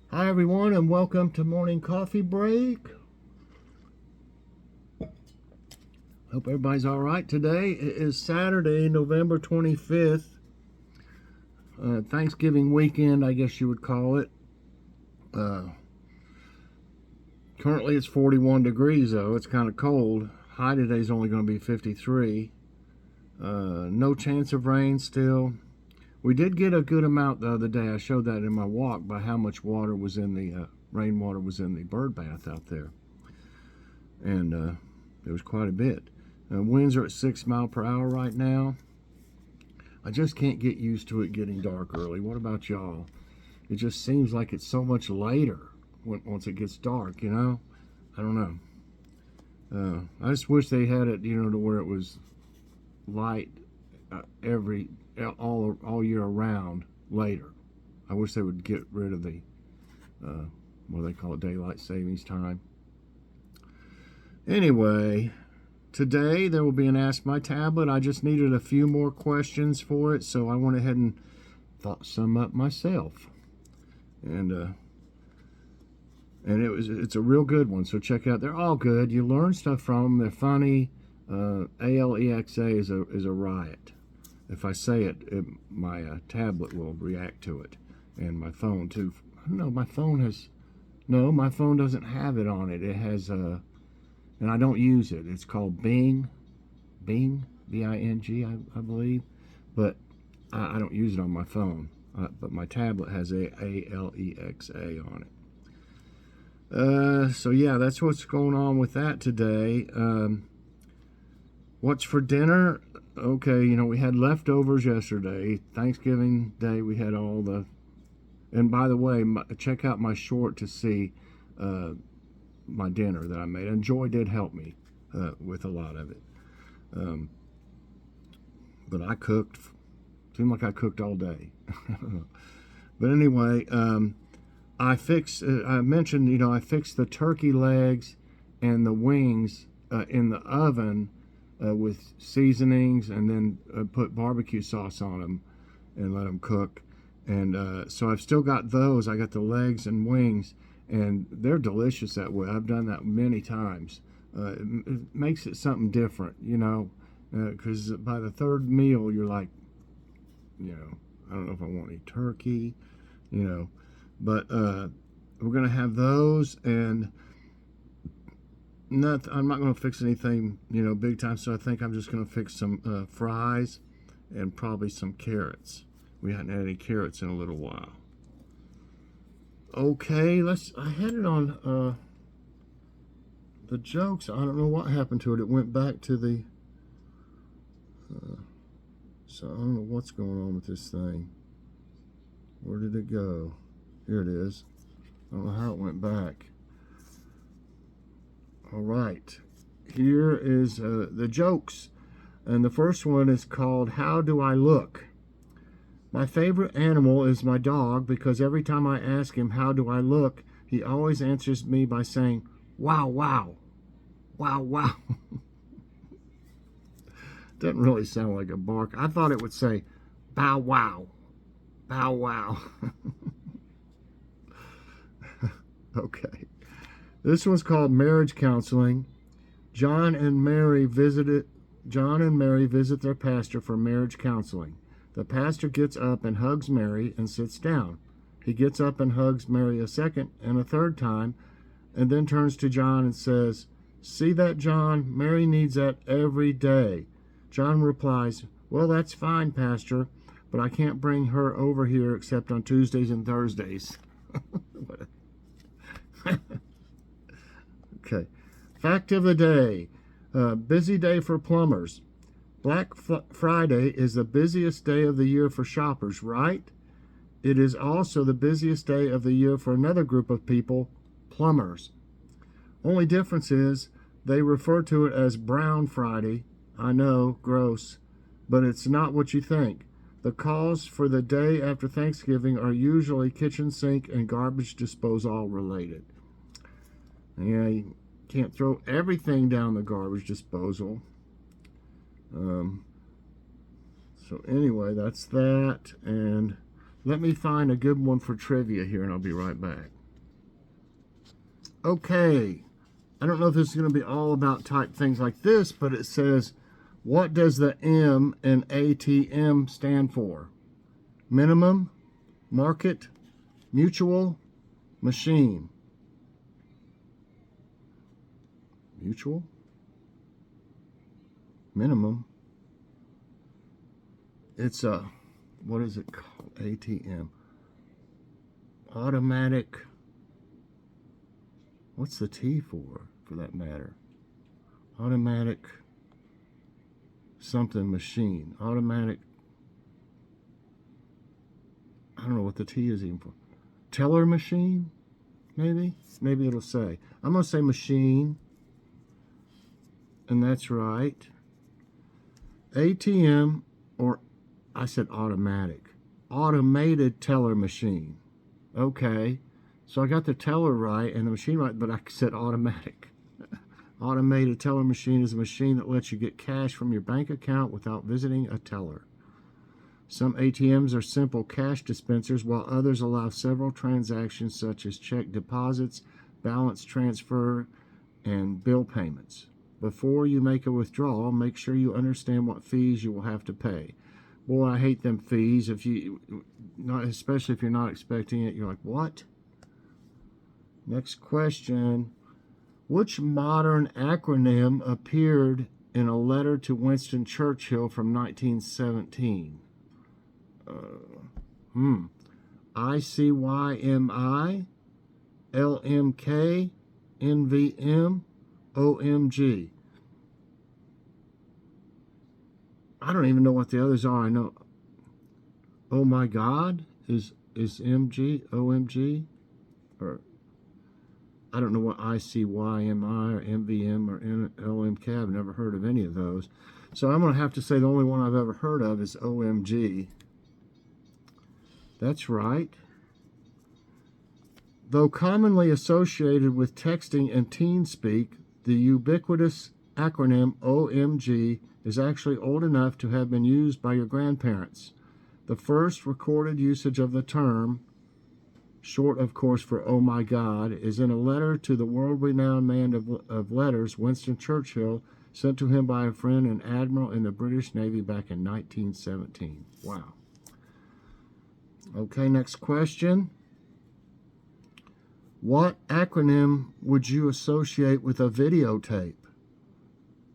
Hi everyone and welcome to Morning Coffee Break. Hope everybody's all right today. It is Saturday, November 25th. Thanksgiving weekend, I guess you would call it. Currently it's 41 degrees though. It's kind of cold. High today is only going to be 53. No chance of rain still. We did get a good amount the other day. I showed that in my walk by how much water was in the rainwater was in the bird bath out there. And there was quite a bit. Winds are at 6 miles per hour right now. I just can't get used to it getting dark early. What about y'all? It just seems like it's so much later once it gets dark, you know? I don't know. I just wish they had it, to where it was light all year around later. I wish they would get rid of the, what do they call it, daylight savings time. Anyway, today there will be an Ask My Tablet. I just needed a few more questions for it, so I went ahead and thought some up myself. And it's a real good one, so check it out. They're all good. You learn stuff from them. They're funny. Alexa is a riot. If I say it, my tablet will react to it, and my phone too. I don't know. My phone doesn't have it on it. It has and I don't use it. It's called Bing, B-I-N-G, I believe, but I don't use it on my phone. But my tablet has Alexa on it. So yeah, that's what's going on with that today. What's for dinner? Okay, we had leftovers yesterday. Thanksgiving Day, we had all the... And by the way, check out my short to see my dinner that I made. And Joy did help me with a lot of it. But I cooked. Seemed like I cooked all day. But anyway, I mentioned, I fixed the turkey legs and the wings in the oven with seasonings, and then put barbecue sauce on them and let them cook. And so I've still got those. I got the legs and wings, and they're delicious that way. I've done that many times. It makes it something different, because by the third meal you're like, I don't know if I want any turkey, but we're gonna have those, and I'm not gonna fix anything, big time. So I think I'm just gonna fix some fries and probably some carrots. We hadn't had any carrots in a little while. Okay, I had it on the jokes. I don't know what happened to it. It went back to the so I don't know what's going on with this thing. Where did it go? Here it is. I don't know how it went back. All right, here is the jokes, and the first one is called How Do I Look? My favorite animal is my dog, because every time I ask him how do I look, he always answers me by saying, wow, wow, wow, wow. Doesn't really sound like a bark. I thought it would say, bow wow, bow wow. Okay. This one's called Marriage Counseling. John and Mary visit their pastor for marriage counseling. The pastor gets up and hugs Mary and sits down. He gets up and hugs Mary a second and a third time, and then turns to John and says, "See that, John? Mary needs that every day." John replies, "Well, that's fine, Pastor, but I can't bring her over here except on Tuesdays and Thursdays." Okay. Fact of the day. Busy day for plumbers. Black Friday is the busiest day of the year for shoppers, right? It is also the busiest day of the year for another group of people, plumbers. Only difference is they refer to it as Brown Friday. I know, gross, but it's not what you think. The calls for the day after Thanksgiving are usually kitchen sink and garbage disposal related. Yeah, you can't throw everything down the garbage disposal. So anyway, that's that. And let me find a good one for trivia here, and I'll be right back. Okay, I don't know if this is going to be all about type things like this, but it says, what does the M in ATM stand for? Minimum, market, mutual, machine. Mutual, minimum. It's a, what is it called? ATM. Automatic. What's the T for that matter? Automatic something machine. Automatic. I don't know what the T is even for. Teller machine? Maybe? Maybe it'll say. I'm going to say machine. And that's right. ATM, or I said automatic. Automated teller machine. Okay. So I got the teller right and the machine right, but I said automatic. Automated teller machine is a machine that lets you get cash from your bank account without visiting a teller. Some ATMs are simple cash dispensers, while others allow several transactions such as check deposits, balance transfer, and bill payments. Before you make a withdrawal, make sure you understand what fees you will have to pay. Boy, I hate them fees. Especially if you're not expecting it, you're like, what? Next question. Which modern acronym appeared in a letter to Winston Churchill from 1917? ICYMI, LMK, NVM, OMG. I don't even know what the others are. I know oh my God is MG, OMG, or I don't know what ICYMI or MVM or LMK. I've never heard of any of those. So I'm going to have to say the only one I've ever heard of is OMG. That's right. Though commonly associated with texting and TeamSpeak, the ubiquitous acronym OMG is actually old enough to have been used by your grandparents. The first recorded usage of the term, short of course for oh my God, is in a letter to the world-renowned man of letters, Winston Churchill, sent to him by a friend, an admiral in the British Navy back in 1917. Wow. Okay, next question. What acronym would you associate with a videotape?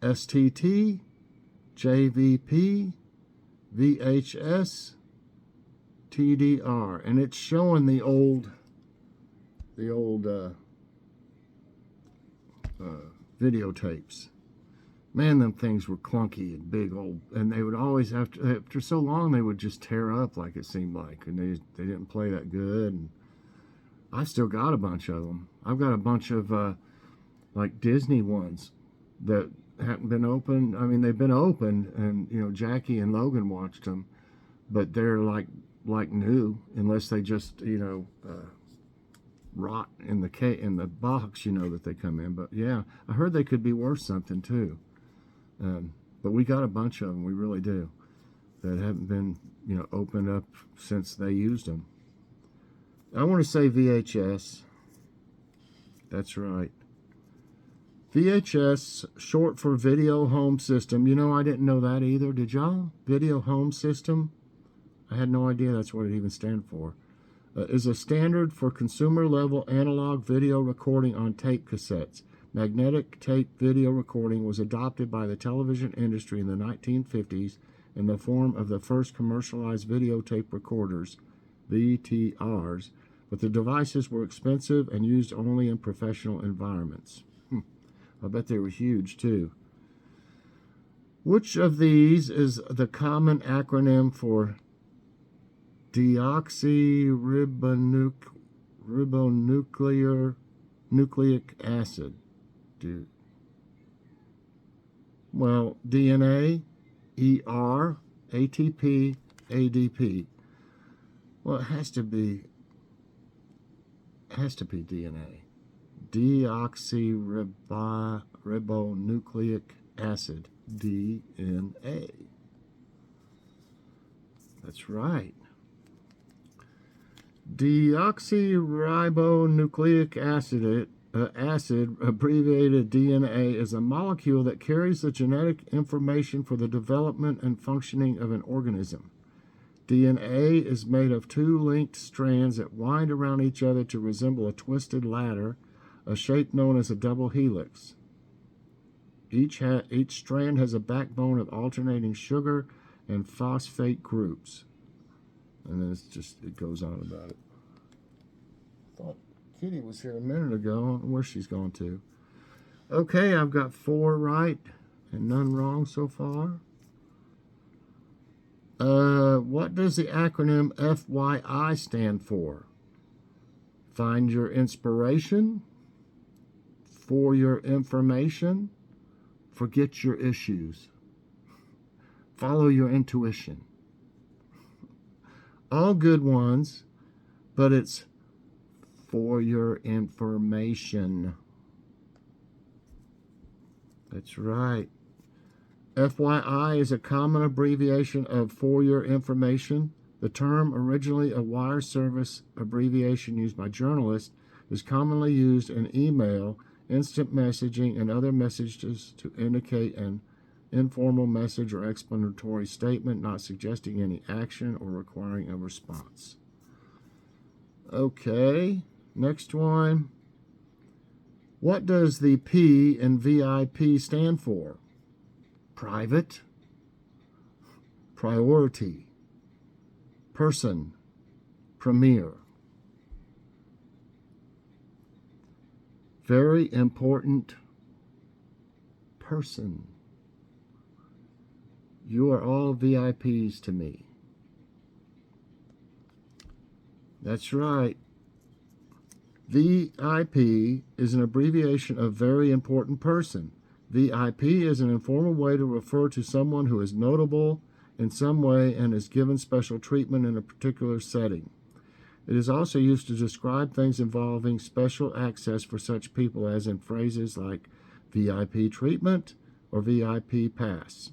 STT, JVP, VHS, TDR. And it's showing the old videotapes. Man, them things were clunky and big old, and they would always, after so long, they would just tear up, like it seemed like, and they didn't play that good. And I still got a bunch of them. I've got a bunch of like Disney ones that hadn't been opened. I mean, they've been opened, and Jackie and Logan watched them, but they're like new, unless they just rot in the box that they come in. But yeah, I heard they could be worth something too. But we got a bunch of them, we really do, that haven't been opened up since they used them. I want to say VHS. That's right. VHS, short for Video Home System. I didn't know that either. Did y'all? Video Home System? I had no idea that's what it even stands for. Is a standard for consumer-level analog video recording on tape cassettes. Magnetic tape video recording was adopted by the television industry in the 1950s in the form of the first commercialized videotape recorders, VTRs, but the devices were expensive and used only in professional environments. I bet they were huge too. Which of these is the common acronym for deoxyribonucleic acid? Well, DNA, ER, ATP, ADP. Well, it has to be DNA. Deoxyribonucleic acid, DNA. That's right. Deoxyribonucleic acid acid, abbreviated DNA, is a molecule that carries the genetic information for the development and functioning of an organism. DNA is made of two linked strands that wind around each other to resemble a twisted ladder, a shape known as a double helix. Each strand has a backbone of alternating sugar and phosphate groups. And then it goes on about it. Thought Kitty was here a minute ago. I don't know where she's gone to. Okay, I've got 4 right and none wrong so far. What does the acronym FYI stand for? Find your inspiration, for your information, forget your issues, follow your intuition. All good ones, but it's for your information. That's right. FYI is a common abbreviation of for your information. The term, originally a wire service abbreviation used by journalists, is commonly used in email, instant messaging, and other messages to indicate an informal message or explanatory statement, not suggesting any action or requiring a response. Okay, next one. What does the P in VIP stand for? Private, priority, person, premier. Very important person. You are all VIPs to me. That's right. VIP is an abbreviation of very important person. VIP is an informal way to refer to someone who is notable in some way and is given special treatment in a particular setting. It is also used to describe things involving special access for such people, as in phrases like VIP treatment or VIP pass.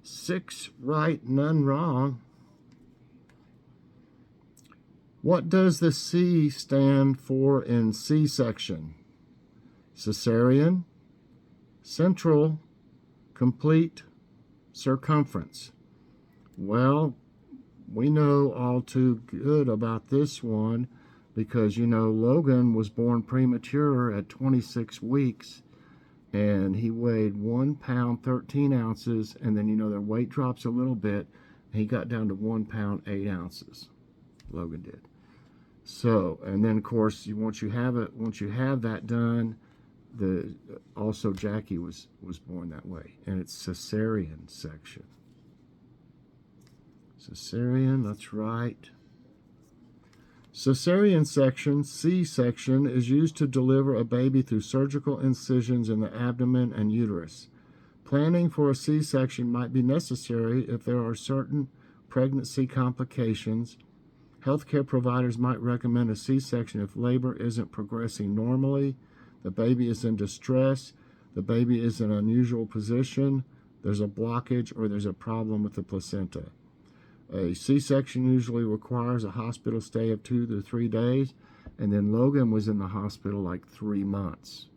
6 right, none wrong. What does the C stand for in C-section? Cesarean, central, complete, circumference. Well, we know all too good about this one because, Logan was born premature at 26 weeks and he weighed 1 pound, 13 ounces. And then, their weight drops a little bit. And he got down to 1 pound, 8 ounces. Logan did. So, and then of course, once you have that done, also Jackie was born that way, and it's cesarean section. Cesarean, that's right. Cesarean section, C-section, is used to deliver a baby through surgical incisions in the abdomen and uterus. Planning for a C-section might be necessary if there are certain pregnancy complications. Healthcare providers might recommend a C-section if labor isn't progressing normally, the baby is in distress, the baby is in an unusual position, there's a blockage, or there's a problem with the placenta. A C-section usually requires a hospital stay of 2 to 3 days, and then Logan was in the hospital like 3 months.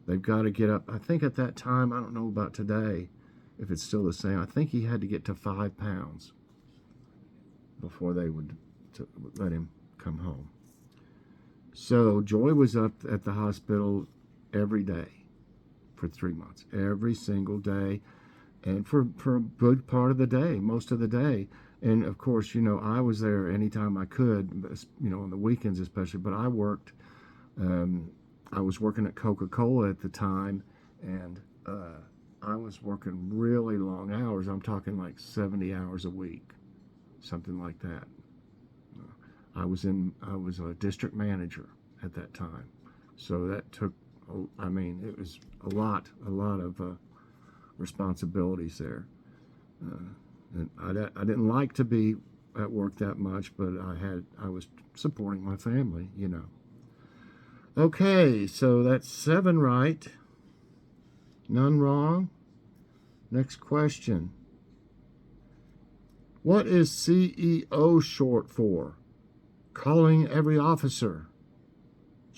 They've got to get up, I think at that time, I don't know about today, if it's still the same, I think he had to get to 5 pounds before they would let him come home. So Joy was up at the hospital every day for 3 months, every single day, and for a good part of the day, most of the day. And of course, I was there anytime I could, on the weekends especially. But I worked, I was working at Coca-Cola at the time, and I was working really long hours. I'm talking like 70 hours a week, something like that. I was a district manager at that time, so that took, it was a lot of responsibilities there. And I didn't like to be at work that much, but I was supporting my family, Okay, so that's 7 right, none wrong. Next question. What is CEO short for? Calling every officer,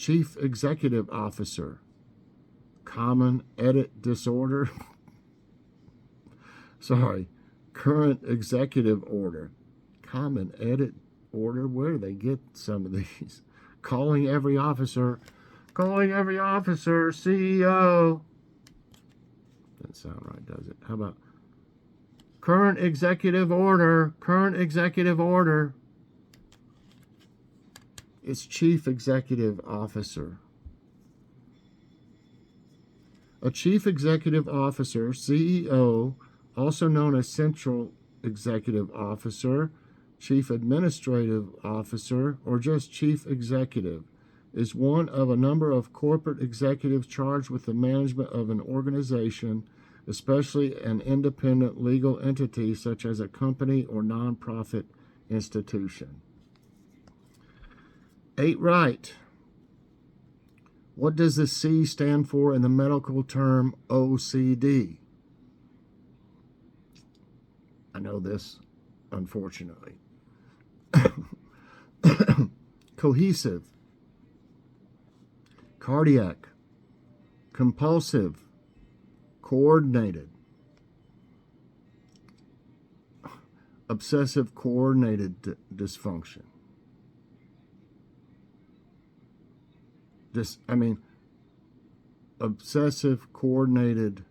Chief Executive Officer. Common edit disorder. Sorry. Current executive order. Common edit order. Where do they get some of these? Calling every officer. Calling every officer. CEO. Doesn't sound right, does it? How about current executive order? Current executive order. It's Chief Executive Officer. A Chief Executive Officer, CEO, also known as Central Executive Officer, Chief Administrative Officer, or just Chief Executive, is one of a number of corporate executives charged with the management of an organization, especially an independent legal entity such as a company or nonprofit institution. 8 right. What does the C stand for in the medical term OCD? I know this, unfortunately. Cohesive, cardiac, compulsive, coordinated, obsessive coordinated dysfunction. Obsessive coordinated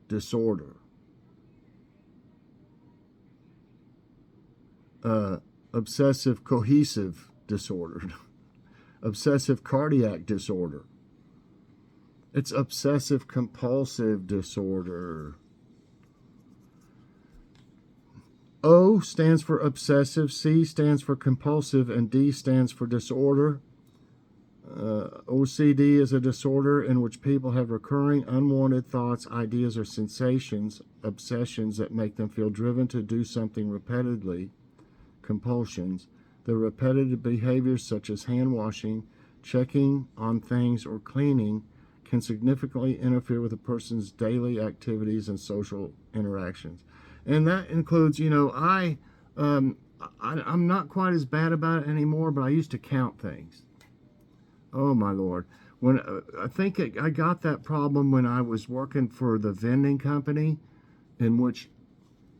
disorder. Obsessive cohesive disorder. Obsessive cardiac disorder. It's obsessive compulsive disorder. O stands for obsessive, C stands for compulsive, and D stands for disorder. OCD is a disorder in which people have recurring unwanted thoughts, ideas, or sensations, obsessions that make them feel driven to do something repeatedly, compulsions. The repetitive behaviors such as hand washing, checking on things, or cleaning can significantly interfere with a person's daily activities and social interactions. And that includes, I'm not quite as bad about it anymore, but I used to count things. Oh my Lord. When I think I got that problem when I was working for the vending company, in which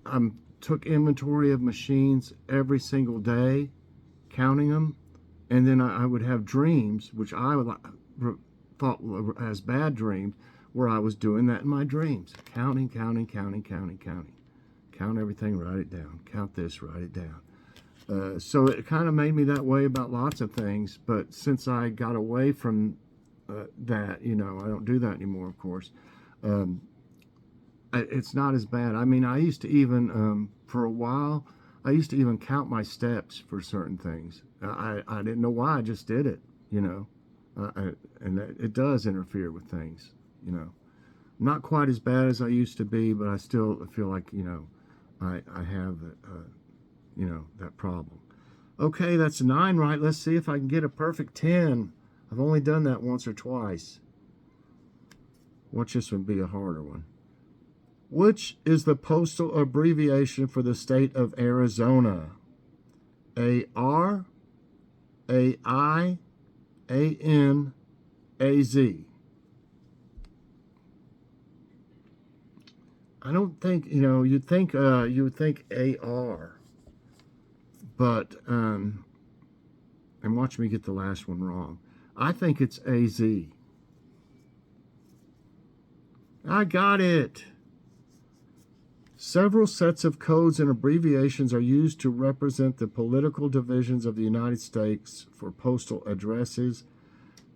I took inventory of machines every single day, counting them, and then I would have dreams, which I thought were as bad dreams, where I was doing that in my dreams, counting. Count everything, write it down. Count this, write it down. So it kind of made me that way about lots of things, but since I got away from that, I don't do that anymore, of course. It's not as bad. I mean, I used to even, for a while, I used to even count my steps for certain things. I didn't know why, I just did it, and it does interfere with things, Not quite as bad as I used to be, but I still feel like, I have that problem. Okay, that's 9 right. Let's see if I can get a perfect 10. I've only done that once or twice. Watch this one be a harder one. Which is the postal abbreviation for the state of Arizona? A-R, A-I, A-N, A-Z. I don't think, you would think A-R. But, and watch me get the last one wrong. I think it's A-Z. I got it. Several sets of codes and abbreviations are used to represent the political divisions of the United States for postal addresses,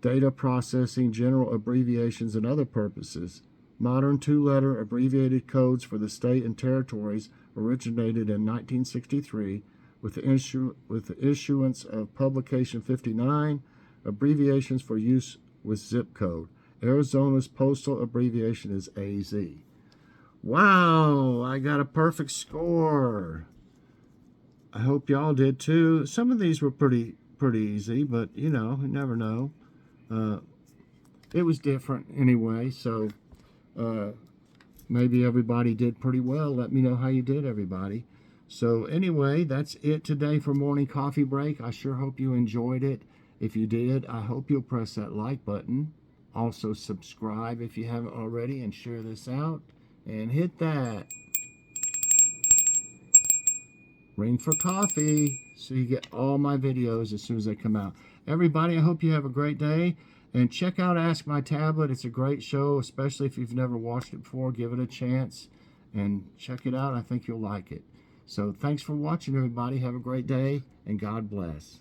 data processing, general abbreviations, and other purposes. Modern 2-letter abbreviated codes for the state and territories originated in 1963 with the issuance of Publication 59, abbreviations for use with zip code. Arizona's postal abbreviation is AZ. Wow, I got a perfect score. I hope y'all did too. Some of these were pretty easy, but you never know. It was different anyway, so maybe everybody did pretty well. Let me know how you did, everybody. So anyway, that's it today for Morning Coffee Break. I sure hope you enjoyed it. If you did, I hope you'll press that like button. Also subscribe if you haven't already, and share this out. And hit that ring for coffee so you get all my videos as soon as they come out. Everybody, I hope you have a great day. And check out Ask My Tablet. It's a great show, especially if you've never watched it before. Give it a chance and check it out. I think you'll like it. So thanks for watching, everybody. Have a great day, and God bless.